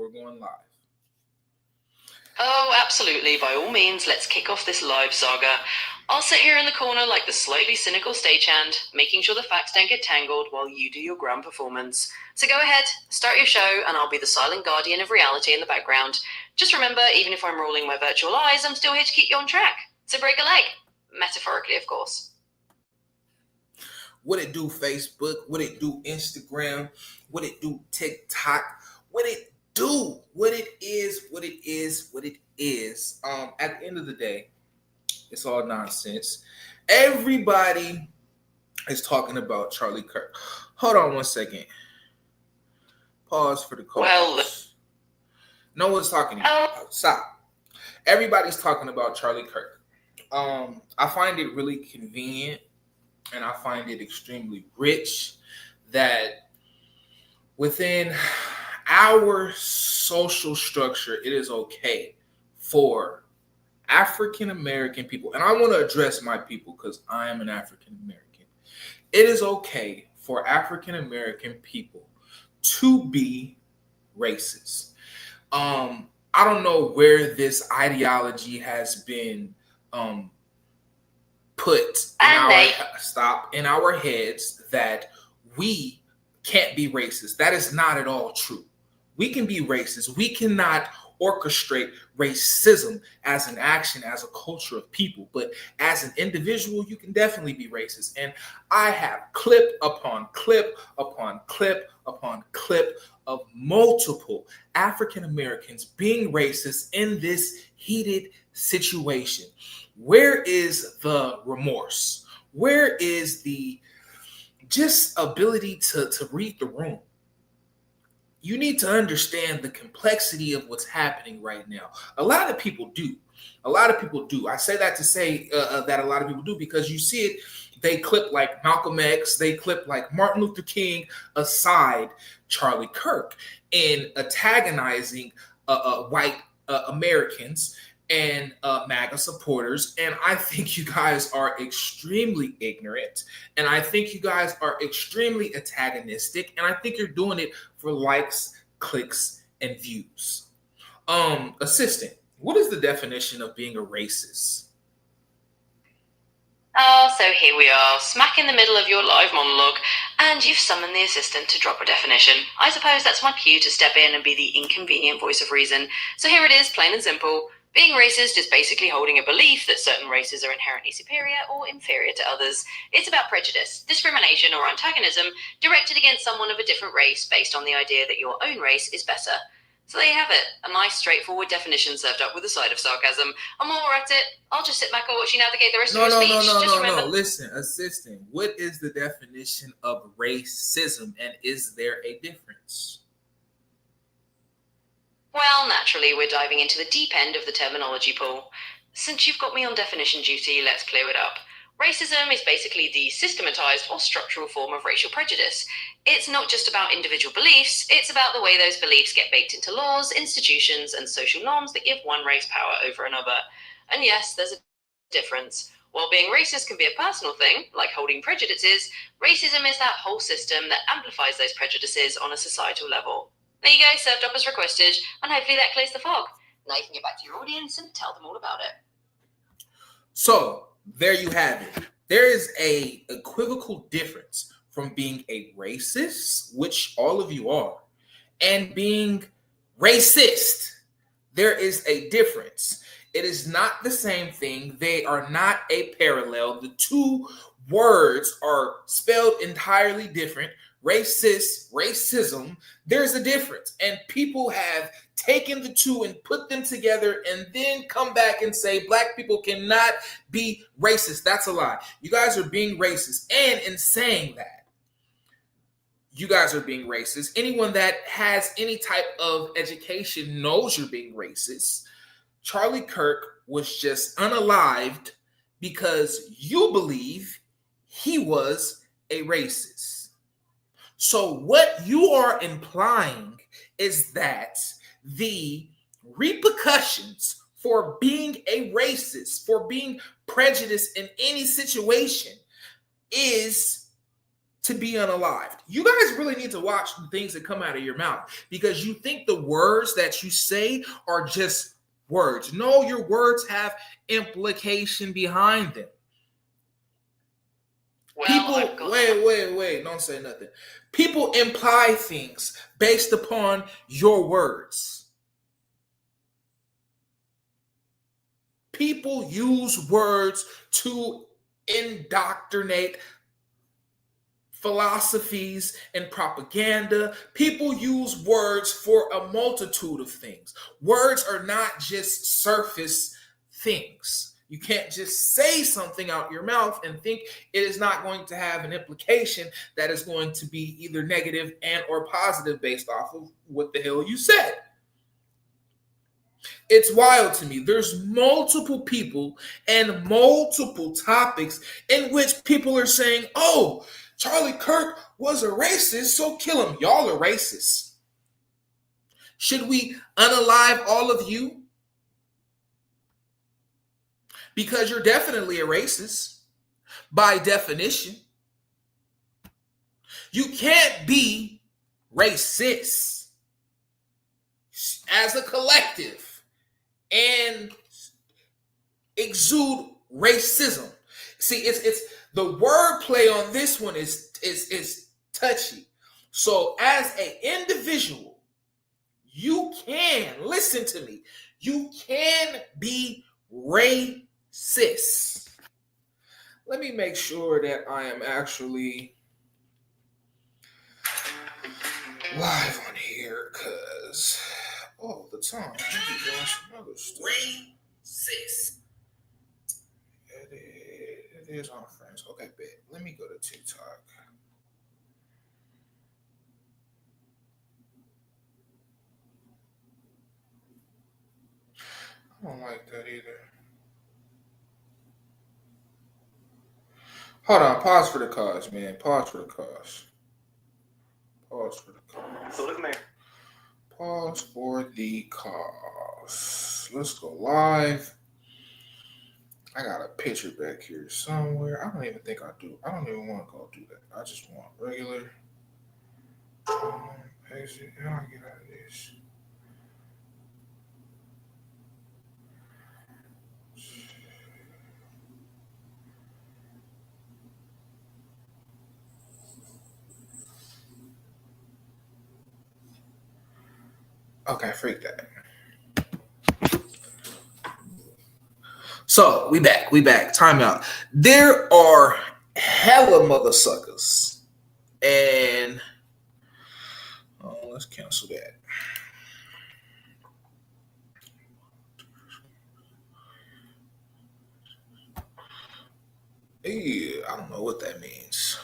we're going live. Oh, absolutely. By all means, let's kick off this live saga. I'll sit here in the corner like the slightly cynical stagehand, making sure the facts don't get tangled while you do your grand performance. So go ahead, start your show, and I'll be the silent guardian of reality in the background. Just remember, even if I'm rolling my virtual eyes, I'm still here to keep you on track. So break a leg. Metaphorically, of course. What it do, Facebook? What it do, Instagram? What it do, TikTok? What it do? What it is? What it is? What it is? At the end of the day, it's all nonsense. Everybody is talking about Charlie Kirk. Hold on one second. Pause for the call. Well, no one's talking to you. Stop. Everybody's talking about Charlie Kirk. I find it really convenient and I find it extremely rich that within our social structure, it is okay for African American people, and I want to address my people because I am an African American. It is okay for African American people to be racist. I don't know where this ideology has been put in our heads that we can't be racist. That is not at all true. We can be racist. We cannot orchestrate racism as an action, as a culture of people. But as an individual, you can definitely be racist. And I have clip upon clip upon clip upon clip of multiple African Americans being racist in this heated situation. Where is the remorse? Where is the just ability to read the room? You need to understand the complexity of what's happening right now. A lot of people do. I say that to say that a lot of people do because you see it. They clip like Malcolm X. They clip like Martin Luther King aside Charlie Kirk in antagonizing white Americans and MAGA supporters. And I think you guys are extremely ignorant. And I think you guys are extremely antagonistic. And I think you're doing it for likes, clicks, and views. Assistant, what is the definition of being a racist? Oh, so here we are, smack in the middle of your live monologue, and you've summoned the assistant to drop a definition. I suppose that's my cue to step in and be the inconvenient voice of reason. So here it is, plain and simple. Being racist is basically holding a belief that certain races are inherently superior or inferior to others. It's about prejudice, discrimination, or antagonism directed against someone of a different race based on the idea that your own race is better. So there you have it, a nice straightforward definition served up with a side of sarcasm. And while we're at it, I'll just sit back and watch you navigate the rest of your speech. No. Listen, assistant, what is the definition of racism and is there a difference? Well, naturally, we're diving into the deep end of the terminology pool. Since you've got me on definition duty, let's clear it up. Racism is basically the systematized or structural form of racial prejudice. It's not just about individual beliefs, it's about the way those beliefs get baked into laws, institutions, and social norms that give one race power over another. And yes, there's a difference. While being racist can be a personal thing, like holding prejudices, racism is that whole system that amplifies those prejudices on a societal level. There you go, served up as requested, and hopefully that clears the fog. Now you can get back to your audience and tell them all about it. So, there you have it. There is a equivocal difference from being a racist, which all of you are, and being racist. There is a difference. It is not the same thing. They are not a parallel. The two words are spelled entirely different. Racist, racism, there's a difference. And people have taken the two and put them together and then come back and say black people cannot be racist. That's a lie. You guys are being racist. And in saying that, you guys are being racist. Anyone that has any type of education knows you're being racist. Charlie Kirk was just unalived because you believe he was a racist. So what you are implying is that the repercussions for being a racist, for being prejudiced in any situation, is to be unalived. You guys really need to watch the things that come out of your mouth, because you think the words that you say are just words. No, your words have implication behind them. People, wait, don't say nothing. People imply things based upon your words. People use words to indoctrinate philosophies and propaganda. People use words for a multitude of things. Words are not just surface things. You can't just say something out your mouth and think it is not going to have an implication that is going to be either negative and or positive based off of what the hell you said. It's wild to me. There's multiple people and multiple topics in which people are saying, oh, Charlie Kirk was a racist, so kill him. Y'all are racist. Should we unalive all of you? Because you're definitely a racist by definition. You can't be racist as a collective and exude racism. See, it's the wordplay on this one is touchy. So as an individual, you can, listen to me, you can be racist. Let me make sure that I am actually live on here, because all the time I'm doing some other stuff. Racist. It is on friends. Okay, bet. Let me go to TikTok. I don't like that either. Hold on. Pause for the cause, man. Pause for the cause. Pause for the cause. So look, man. Pause for the cause. Let's go live. I got a picture back here somewhere. I don't even think I do. I don't even want to go do that. I just want regular. Exit. How do I get out of this? Okay, freak that. So we back. Time out. There are hella mother suckers, and let's cancel that. Yeah, I don't know what that means.